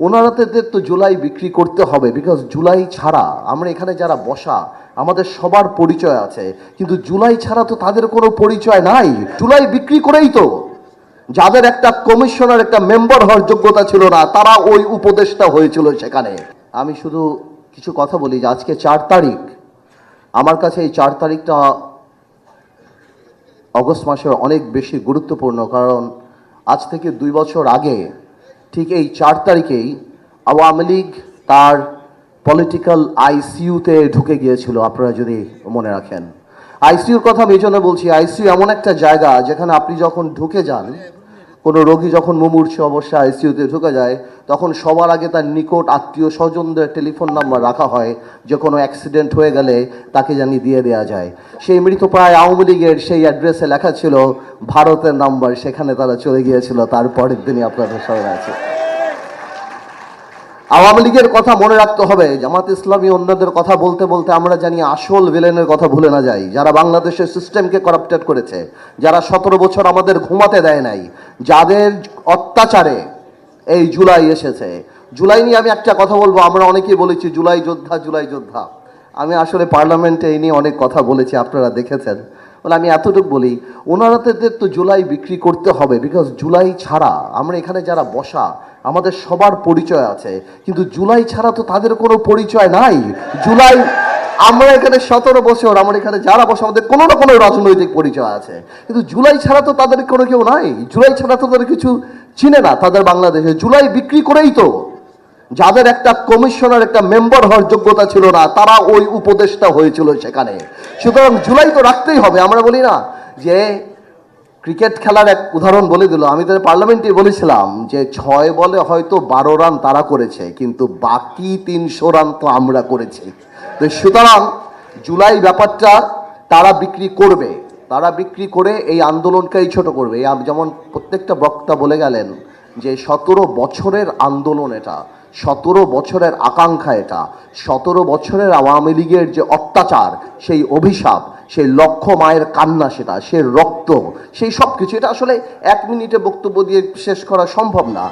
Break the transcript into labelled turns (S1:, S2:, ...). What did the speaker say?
S1: ওনারাদের তো জুলাই বিক্রি করতে হবে, বিকজ জুলাই ছাড়া আমরা এখানে যারা বসা আমাদের সবার পরিচয় আছে, কিন্তু জুলাই ছাড়া তো তাদের কোনো পরিচয় নাই। জুলাই বিক্রি করেই তো যাদের একটা কমিশনার একটা মেম্বার হওয়ার যোগ্যতা ছিল না, তারা ওই উপদেষ্টা হয়েছিল সেখানে। আমি শুধু কিছু কথা বলি যে আজকে 4 তারিখ, আমার কাছে এই 4 তারিখটা অগস্ট মাসের অনেক বেশি গুরুত্বপূর্ণ, কারণ আজ থেকে 2 বছর আগে ঠিক এই 4 তারিখেই আওয়ামী লীগ তার পলিটিক্যাল আইসিইউতে ঢুকে গিয়েছিল। আপনারা যদি মনে রাখেন, আইসিইউর কথা আমি এই জন্য বলছি, আইসিইউ এমন একটা জায়গা যেখানে আপনি যখন ঢুকে যান, কোনো রোগী যখন মুমূর্ষু অবস্থায় আইসিইউতে ঢুকে যায়, তখন সবার আগে তার নিকট আত্মীয় স্বজনদের টেলিফোন নাম্বার রাখা হয়, যে কোনো অ্যাক্সিডেন্ট হয়ে গেলে তাকে জানি দিয়ে দেওয়া যায়। সেই মৃতপ্রায় আওয়ামী লীগের সেই অ্যাড্রেসে লেখা ছিল ভারতের নাম্বার, সেখানে তারা চলে গিয়েছিল। তারপরের দিনই আপনাদের সবাই আছে। আওয়ামী লীগের কথা মনে রাখতে হবে, জামাত ইসলামী অন্যদের কথা বলতে বলতে আমরা জানি আসল ভিলেনের কথা ভুলে না যাই, যারা বাংলাদেশের সিস্টেমকে করাপ্টেড করেছে, যারা 17 বছর আমাদের ঘুমাতে দেয় নাই, যাদের অত্যাচারে এই জুলাই এসেছে। জুলাই নিয়ে আমি একটা কথা বলবো, আমরা অনেকেই বলেছি জুলাই যোদ্ধা জুলাই যোদ্ধা। আমি আসলে পার্লামেন্টে এই নিয়ে অনেক কথা বলেছি, আপনারা দেখেছেন। বলে আমি এতটুকু বলি, ওনারাদের তো জুলাই বিক্রি করতে হবে, বিকজ জুলাই ছাড়া আমরা এখানে যারা বসা আমাদের সবার পরিচয় আছে, কিন্তু জুলাই ছাড়া তো তাদের কোনো পরিচয় নাই। জুলাই আমরা এখানে 17 বছর আমরা এখানে যারা বসে আমাদের কোনো না কোনো রাজনৈতিক পরিচয় আছে, কিন্তু জুলাই ছাড়া তো তাদের কোনো কেউ নাই। জুলাই ছাড়া তো তাদের কিছু চিনে না তাদের বাংলাদেশে। জুলাই বিক্রি করেই তো যাদের একটা কমিশনার একটা মেম্বার হওয়ার যোগ্যতা ছিল না, তারা ওই উপদেষ্টা হয়েছিল সেখানে। সুতরাং জুলাই তো রাখতেই হবে। আমরা বলি না যে ক্রিকেট খেলার এক উদাহরণ বলে দিল, আমি তাদের পার্লামেন্টে বলেছিলাম যে 6 বলে হয়তো 12 রান তারা করেছে, কিন্তু বাকি 300 রান তো আমরা করেছি। তো সুতরাং জুলাই ব্যাপারটা তারা বিক্রি করবে, তারা বিক্রি করে এই আন্দোলনকেই ছোট করবে। যেমন প্রত্যেকটা বক্তা বলে গেলেন যে 17 বছরের আন্দোলন এটা, 17 বছরের আকাঙ্ক্ষা এটা, 17 বছরের আওয়ামী লীগের যে অত্যাচার, সেই অভিশাপ, সেই লক্ষ মায়ের কান্না, সেটা সে রক্ত, সেই সব কিছু, এটা আসলে 1 মিনিটে বক্তব্য দিয়ে শেষ করা সম্ভব না।